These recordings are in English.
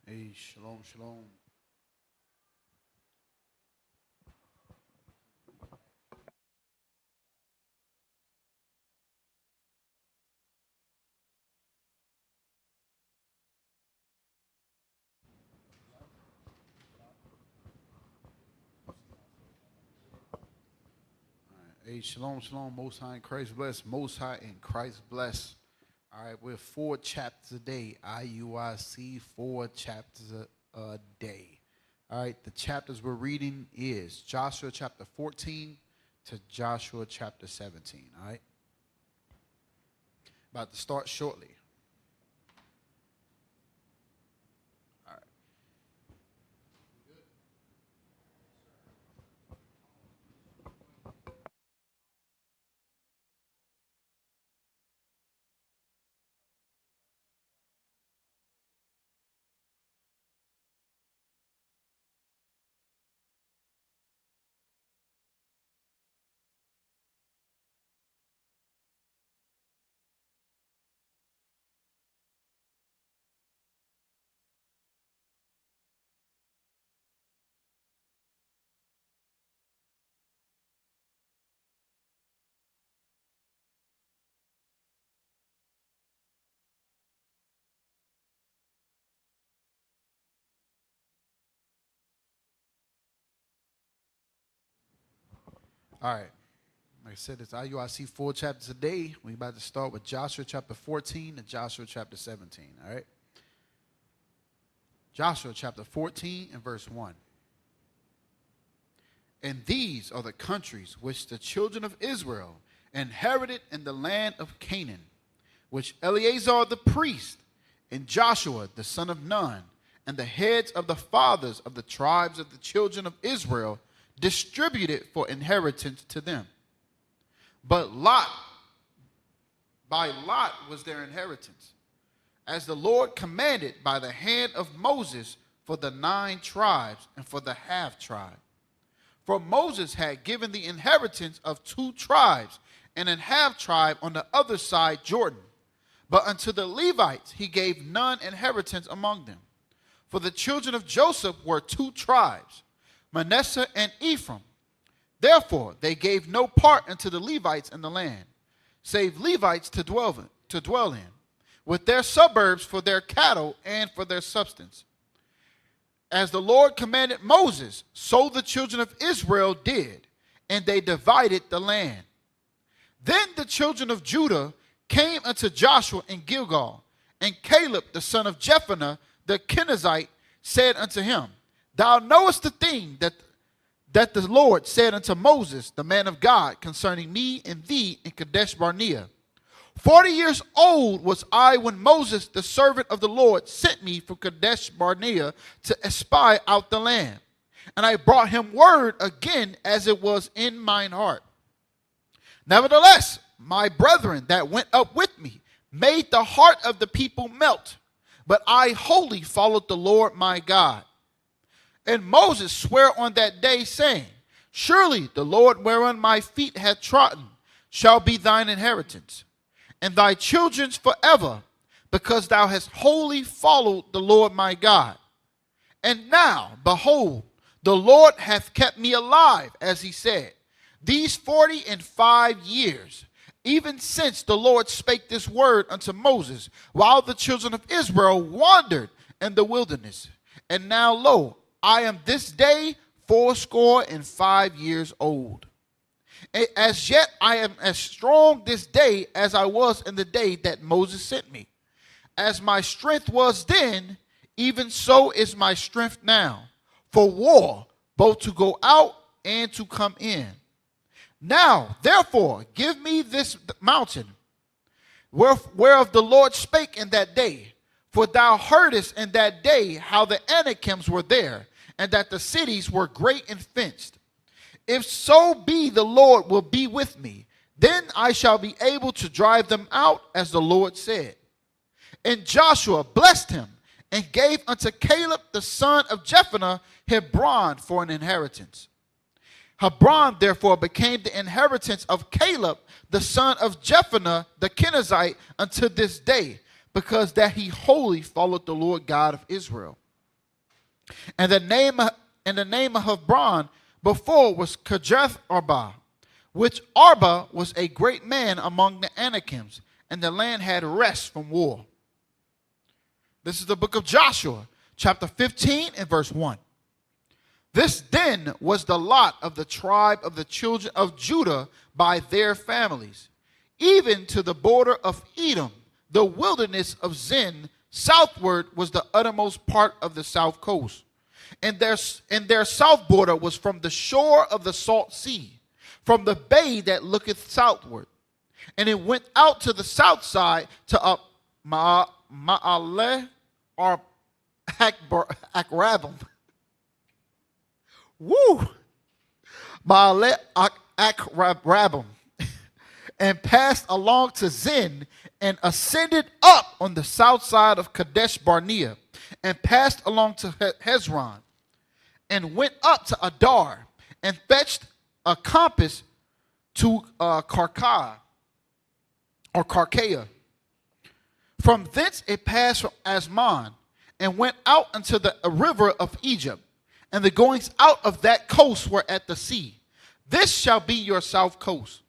Hey, shalom, shalom. Hey, shalom, shalom. Most High in Christ bless. Most High in Christ bless. All right, we're 4 chapters a day. IUIC, 4 chapters a day. All right, the chapters we're reading is Joshua chapter 14 to Joshua chapter 17. All right, about to start shortly. All right. All right. Like I said, it's IUIC 4 chapters a day. We're about to start with Joshua chapter 14 and Joshua chapter 17. All right. Joshua chapter 14 and verse 1. And these are the countries which the children of Israel inherited in the land of Canaan, which Eleazar the priest and Joshua the son of Nun and the heads of the fathers of the tribes of the children of Israel distributed for inheritance to them. But by lot was their inheritance, as the Lord commanded by the hand of Moses for the 9 tribes and for the half tribe. For Moses had given the inheritance of 2 tribes and a half tribe on the other side Jordan. But unto the Levites he gave none inheritance among them. For the children of Joseph were 2 tribes, Manasseh and Ephraim. Therefore they gave no part unto the Levites in the land, save Levites to dwell in, with their suburbs for their cattle and for their substance. As the Lord commanded Moses, so the children of Israel did, and they divided the land. Then the children of Judah came unto Joshua in Gilgal, and Caleb the son of Jephunneh the Kenizzite said unto him, Thou knowest the thing that the Lord said unto Moses, the man of God, concerning me and thee in Kadesh Barnea. 40 years old was I when Moses, the servant of the Lord, sent me from Kadesh Barnea to espy out the land. And I brought him word again as it was in mine heart. Nevertheless, my brethren that went up with me made the heart of the people melt, but I wholly followed the Lord my God. And Moses sware on that day, saying, Surely the Lord whereon my feet hath trodden shall be thine inheritance, and thy children's forever, because thou hast wholly followed the Lord my God. And now, behold, the Lord hath kept me alive, as he said, these 45 years, even since the Lord spake this word unto Moses, while the children of Israel wandered in the wilderness. And now, lo, I am this day 85 years old. As yet I am as strong this day as I was in the day that Moses sent me. As my strength was then, even so is my strength now, for war, both to go out and to come in. Now, therefore, give me this mountain, whereof the Lord spake in that day. For thou heardest in that day how the Anakims were there, and that the cities were great and fenced. If so be the Lord will be with me, then I shall be able to drive them out, as the Lord said. And Joshua blessed him, and gave unto Caleb the son of Jephunneh Hebron for an inheritance. Hebron therefore became the inheritance of Caleb the son of Jephunneh the Kenizzite unto this day, because that he wholly followed the Lord God of Israel. And the name of Hebron before was Kirjath Arba, which Arba was a great man among the Anakims, and the land had rest from war. This is the book of Joshua, chapter 15 and verse 1. This then was the lot of the tribe of the children of Judah by their families, even to the border of Edom, the wilderness of Zin, southward was the uttermost part of the south coast. And their south border was from the shore of the salt sea, from the bay that looketh southward. And it went out to the south side to Ma'aleh or Akrabim. Woo! Ma'aleh Akrabim. And passed along to Zin, and ascended up on the south side of Kadesh Barnea, and passed along to Hezron, and went up to Adar, and fetched a compass to Karkah, or Karkea. From thence it passed from Asmon, and went out unto the river of Egypt, and the goings out of that coast were at the sea. This shall be your south coast.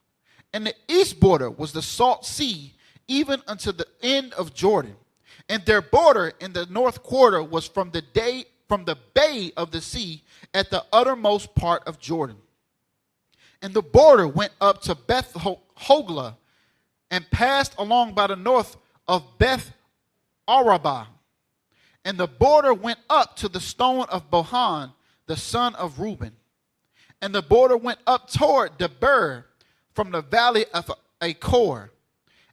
And the east border was the salt sea, even unto the end of Jordan. And their border in the north quarter was from the bay of the sea at the uttermost part of Jordan. And the border went up to Beth Hoglah, and passed along by the north of Beth Arabah. And the border went up to the stone of Bohan, the son of Reuben. And the border went up toward Debir, from the valley of Achor,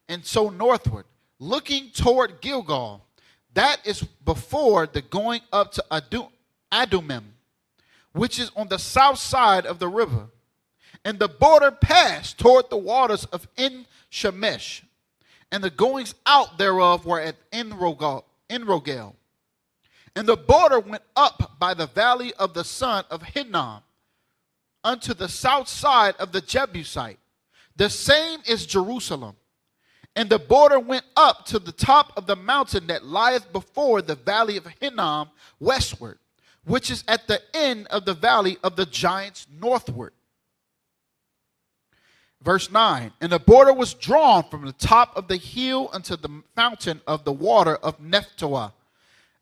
and so northward, looking toward Gilgal. That is before the going up to Adumim, which is on the south side of the river. And the border passed toward the waters of En Shemesh, and the goings out thereof were at En Rogel. And the border went up by the valley of the son of Hinnom, unto the south side of the Jebusite. The same is Jerusalem. And the border went up to the top of the mountain that lieth before the valley of Hinnom westward, which is at the end of the valley of the giants northward. Verse 9, and the border was drawn from the top of the hill unto the fountain of the water of Nephtoah,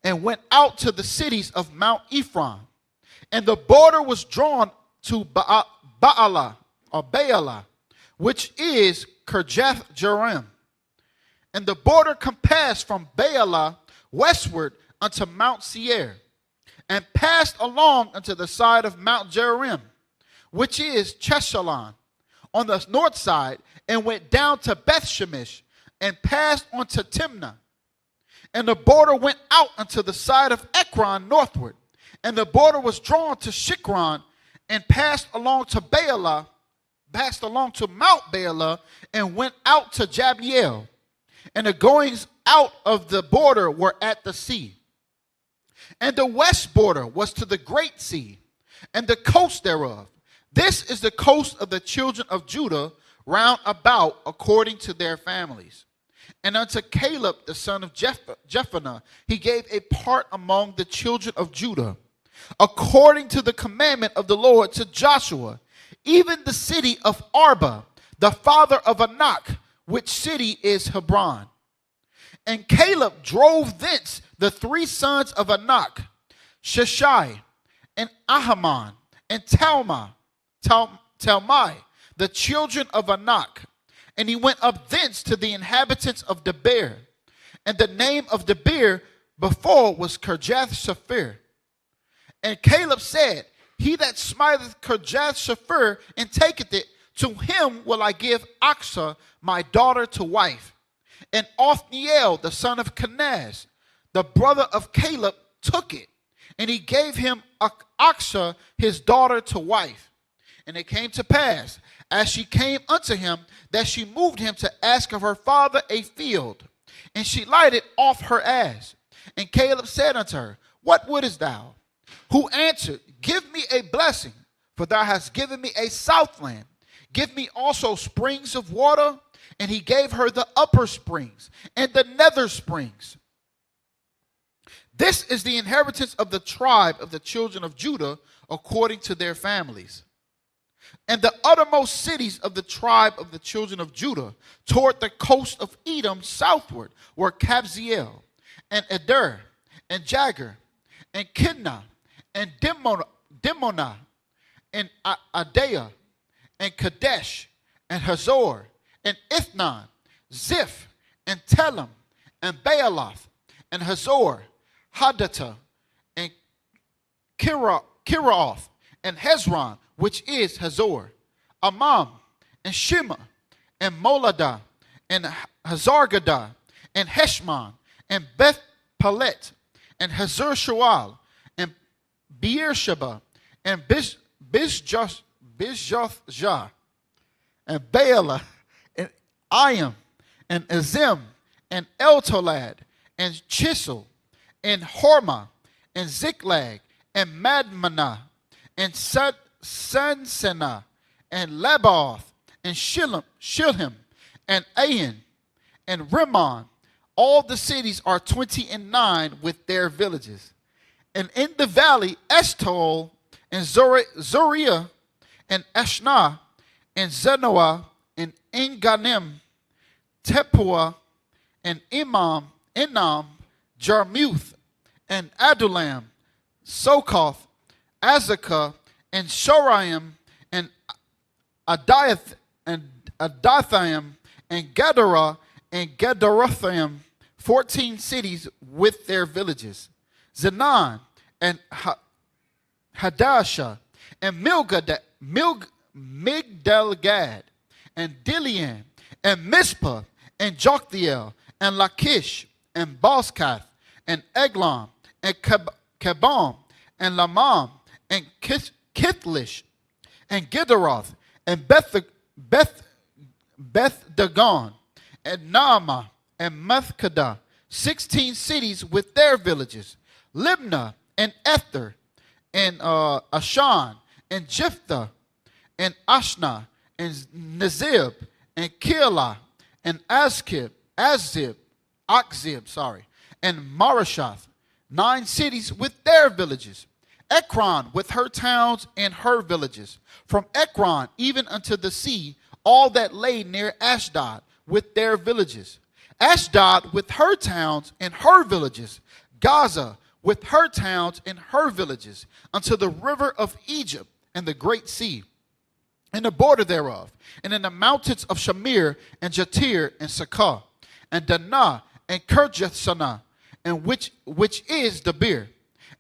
and went out to the cities of Mount Ephraim. And the border was drawn to Baalah, which is Kirjath Jearim. And the border compassed from Baalah westward unto Mount Seir, and passed along unto the side of Mount Jearim, which is Cheshalon, on the north side, and went down to Beth Shemesh, and passed on to Timnah. And the border went out unto the side of Ekron northward, and the border was drawn to Shikron, and passed along to Mount Baalah, and went out to Jabiel. And the goings out of the border were at the sea. And the west border was to the great sea, and the coast thereof. This is the coast of the children of Judah round about according to their families. And unto Caleb the son of Jephunneh he gave a part among the children of Judah, according to the commandment of the Lord to Joshua, even the city of Arba, the father of Anak, which city is Hebron. And Caleb drove thence the three sons of Anak, Sheshai, and Ahiman, and Talmai, the children of Anak. And he went up thence to the inhabitants of Debir. And the name of Debir before was Kirjath Sepher. And Caleb said, he that smiteth Kirjath Sepher and taketh it, to him will I give Achsah my daughter to wife. And Othniel the son of Kenaz, the brother of Caleb, took it, and he gave him Achsah his daughter to wife. And it came to pass, as she came unto him, that she moved him to ask of her father a field. And she lighted off her ass. And Caleb said unto her, what wouldest thou? Who answered, give me a blessing, for thou hast given me a southland. Give me also springs of water. And he gave her the upper springs and the nether springs. This is the inheritance of the tribe of the children of Judah according to their families. And the uttermost cities of the tribe of the children of Judah toward the coast of Edom southward were Kabzeel, and Eder, and Jagur, and Kidnah, and Dimonah, and Adaiah, and Kadesh, and Hazor, and Ithnan, Ziph, and Telem, and Baaloth, and Hazor, Hadattah, and Kiraoth, and Hezron, which is Hazor, Amam, and Shema, and Moladah, and Hazargadah, and Heshmon, and Beth Palet, and Hazar Shual, and Beersheba, and Bizjothjah, and Baalah, and Ayam, and Azim, and Eltolad, and Chisel, and Hormah, and Ziklag, and Madmanah, and Sansana, and Labaoth, and Shilhim, and Ain, and Rimmon. All the cities are 29 with their villages. And in the valley, Eshtaol, and Zoriah, and Ashna, and Zanoah, and Enganim, Tepuah, and Enam, Jarmuth, and Adulam, Sokoth, Azekah, and Shoraim, and Adathaim, and Gedorah, and Gederathim, 14 cities with their villages. Zenan, and Hadashah, and Migdalgad, and Dilian, and Mizpah, and Joktheel, and Lachish, and Bozkath, and Eglon, and Kabam, and Lamam, and Kithlish, and Gederoth, and Beth Dagon, and Naamah, and Methkadah, 16 cities with their villages. Libnah, and Ether, and Ashan, and Jephthah, and Ashna, and Nezib, and Keilah, and Akzib, and Marashath, 9 cities with their villages. Ekron with her towns and her villages. From Ekron even unto the sea, all that lay near Ashdod with their villages. Ashdod with her towns and her villages. Gaza with her towns and her villages, unto the river of Egypt and the great sea, and the border thereof, and in the mountains of Shamir, and Jatir, and Sakah, and Danah, and Kirjathsana, and which is Debir,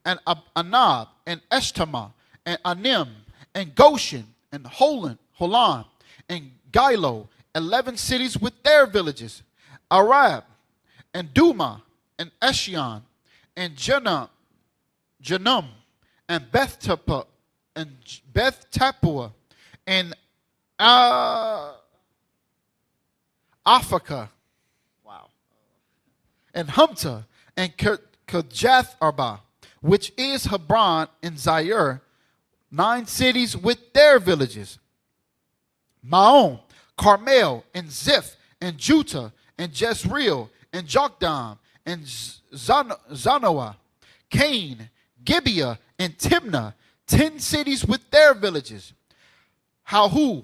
and Anab, and Eshtama, and Anim, and Goshen, and Holan, and Gilo, 11 cities with their villages. Arab, and Duma, and Eshion, and Janum, and Beth Tappuah, and Aphakah, wow, and Humta, and Kirjath Arba, which is Hebron and Zair, 9 cities with their villages. Maon, Carmel, and Ziph, and Judah, and Jezreel, and Jokdam, and Zanoah, Cain, Gibeah, and Timnah, 10 cities with their villages. Hahu,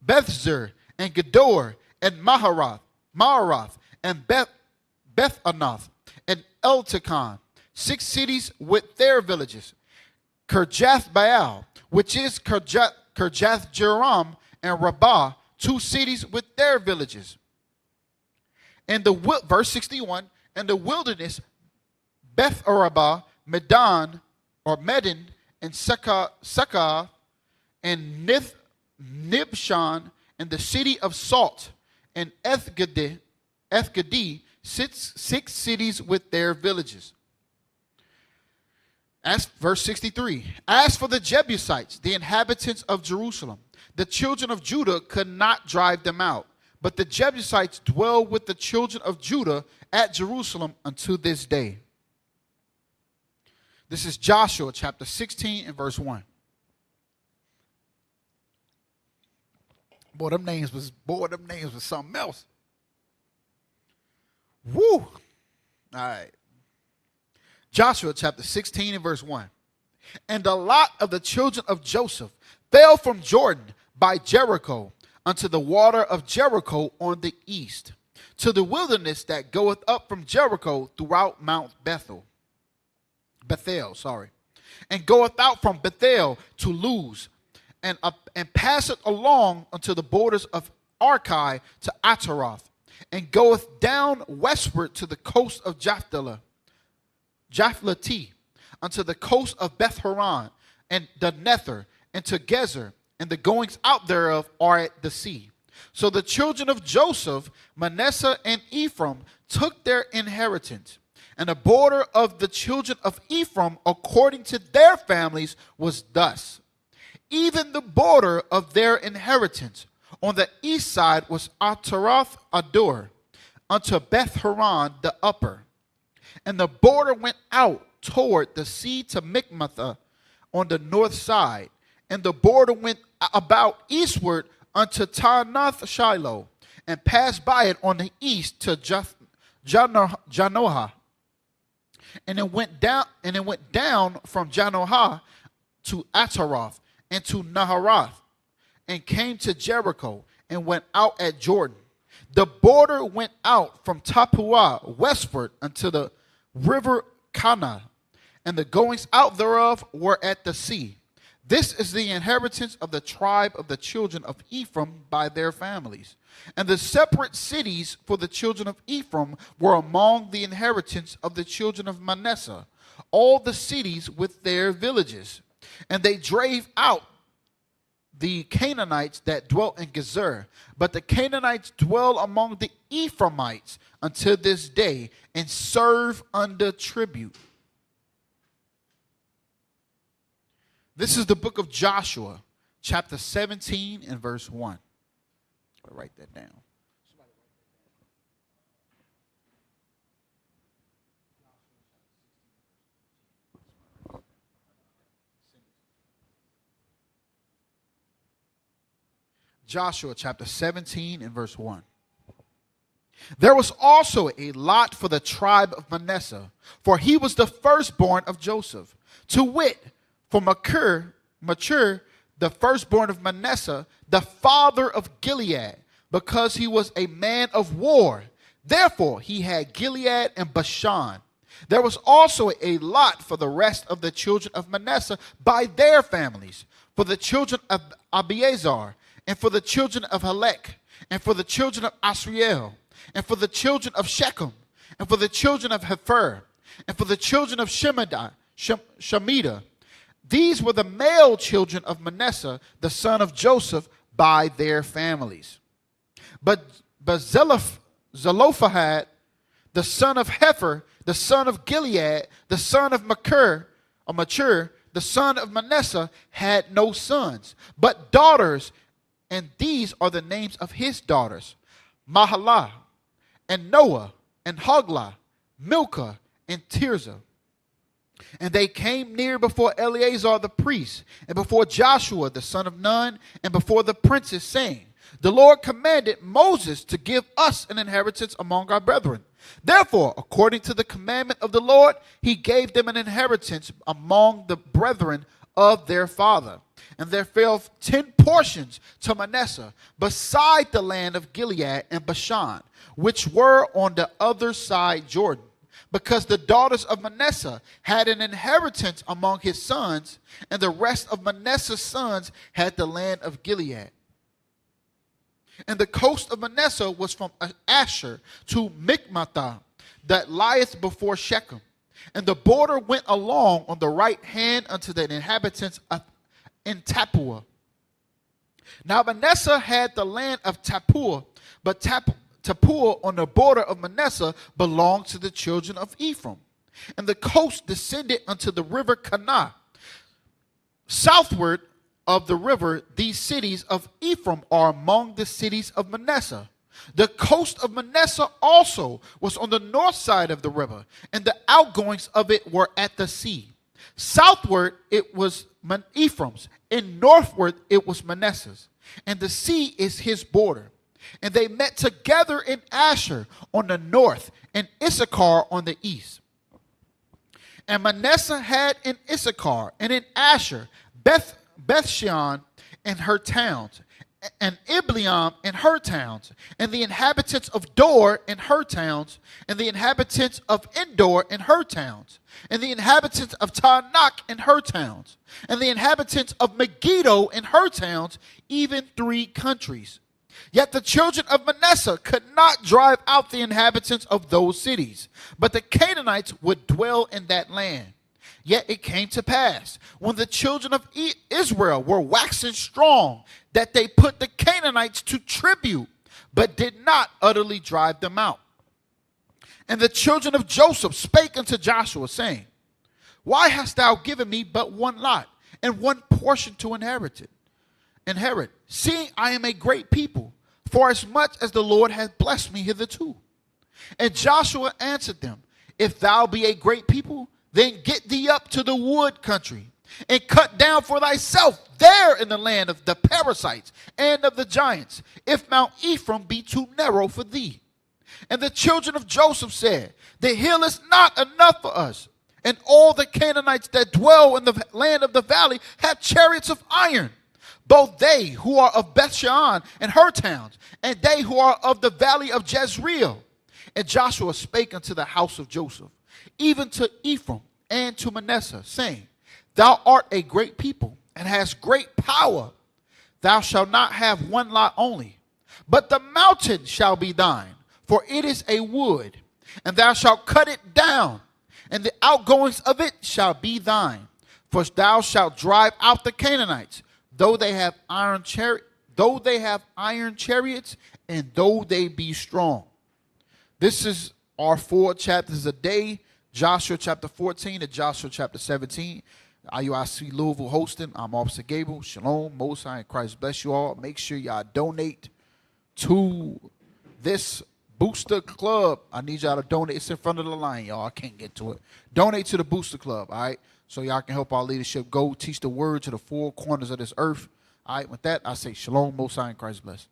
Bethzer, and Gedor, and Maharath, and Bethanath, and Eltekon, 6 cities with their villages. Kirjath Baal, which is Kirjath Jearim, and Rabbah, 2 cities with their villages. And verse 61, and the wilderness, Beth Arabah, Medan, and Sekah, and Nibshan, and the city of Salt, and Ethgadi, 6 cities with their villages. As verse 63, as for the Jebusites, the inhabitants of Jerusalem, the children of Judah could not drive them out, but the Jebusites dwell with the children of Judah at Jerusalem unto this day. This is Joshua chapter 16 and verse 1. Boy, them names was something else. Woo! All right. Joshua chapter 16 and verse 1. And the lot of the children of Joseph fell from Jordan by Jericho unto the water of Jericho on the east, to the wilderness that goeth up from Jericho throughout Mount Bethel, and goeth out from Bethel to Luz, and passeth along unto the borders of Archi to Ataroth, and goeth down westward to the coast of Japhleti, unto the coast of Beth Horon, and the Nether, and to Gezer, and the goings out thereof are at the sea. So the children of Joseph, Manasseh and Ephraim, took their inheritance. And the border of the children of Ephraim, according to their families, was thus. Even the border of their inheritance on the east side was Ataroth Adur, unto Beth Horon the upper. And the border went out toward the sea to Mikmatha on the north side. And the border went about eastward unto Taanath Shiloh, and passed by it on the east to Janohah. And it went down from Janohah to Ataroth and to Naharath, and came to Jericho, and went out at Jordan. The border went out from Tappuah westward unto the river Kana, and the goings out thereof were at the sea. This is the inheritance of the tribe of the children of Ephraim by their families. And the separate cities for the children of Ephraim were among the inheritance of the children of Manasseh, all the cities with their villages. And they drave out the Canaanites that dwelt in Gezer. But the Canaanites dwell among the Ephraimites until this day, and serve under tribute. This is the book of Joshua, chapter 17 and verse 1. I'll write that down. Joshua chapter 17 and verse 1. There was also a lot for the tribe of Manasseh, for he was the firstborn of Joseph, to wit, for Machir, the firstborn of Manasseh, the father of Gilead, because he was a man of war. Therefore he had Gilead and Bashan. There was also a lot for the rest of the children of Manasseh by their families, for the children of Abiezar, and for the children of Helek, and for the children of Asriel, and for the children of Shechem, and for the children of Hefer, and for the children of Shemida. These were the male children of Manasseh, the son of Joseph, by their families. But Zelophehad, the son of Hefer, the son of Gilead, the son of Machir, the son of Manasseh, had no sons, but daughters, and these are the names of his daughters: Mahalah, and Noah, and Hoglah, Milcah, and Tirzah. And they came near before Eleazar the priest, and before Joshua the son of Nun, and before the princes, saying, The Lord commanded Moses to give us an inheritance among our brethren. Therefore, according to the commandment of the Lord, he gave them an inheritance among the brethren of their father. And there fell 10 portions to Manasseh, beside the land of Gilead and Bashan, which were on the other side Jordan, because the daughters of Manasseh had an inheritance among his sons, and the rest of Manasseh's sons had the land of Gilead. And the coast of Manasseh was from Asher to Mikmatha, that lieth before Shechem. And the border went along on the right hand unto the inhabitants of Tappuah. Now Manasseh had the land of Tappuah, but Tappuah on the border of Manasseh belonged to the children of Ephraim. And the coast descended unto the river Kana. Southward of the river, these cities of Ephraim are among the cities of Manasseh. The coast of Manasseh also was on the north side of the river, and the outgoings of it were at the sea. Southward it was Ephraim's, and northward it was Manasseh's. And the sea is his border. And they met together in Asher on the north, and Issachar on the east. And Manasseh had in Issachar and in Asher Bethshean and her towns, and Ibleam and her towns, and the inhabitants of Dor and her towns, and the inhabitants of Endor and her towns, and the inhabitants of Taanach and her towns, and the inhabitants of Megiddo and her towns, even 3 countries. Yet the children of Manasseh could not drive out the inhabitants of those cities, but the Canaanites would dwell in that land. Yet it came to pass, when the children of Israel were waxing strong, that they put the Canaanites to tribute, but did not utterly drive them out. And the children of Joseph spake unto Joshua, saying, Why hast thou given me but one lot, and one portion to inherit, seeing I am a great people, for as much as the Lord hath blessed me hitherto? And Joshua answered them, If thou be a great people, then get thee up to the wood country, and cut down for thyself there in the land of the Perizzites and of the giants, if Mount Ephraim be too narrow for thee. And the children of Joseph said, The hill is not enough for us, and all the Canaanites that dwell in the land of the valley have chariots of iron, both they who are of Bethshean and her towns, and they who are of the valley of Jezreel. And Joshua spake unto the house of Joseph, even to Ephraim and to Manasseh, saying, Thou art a great people, and hast great power. Thou shalt not have one lot only, but the mountain shall be thine, for it is a wood, and thou shalt cut it down, and the outgoings of it shall be thine. For thou shalt drive out the Canaanites, though they have iron chariots, and though they be strong. This is our 4 chapters a day. Joshua chapter 14 to Joshua chapter 17. IUIC Louisville hosting. I'm Officer Gable. Shalom, Most High, and Christ bless you all. Make sure y'all donate to this Booster Club. I need y'all to donate. It's in front of the line, y'all. I can't get to it. Donate to the Booster Club, all right? So y'all can help our leadership go teach the word to the 4 corners of this earth. All right, with that, I say shalom, Most High, and Christ bless.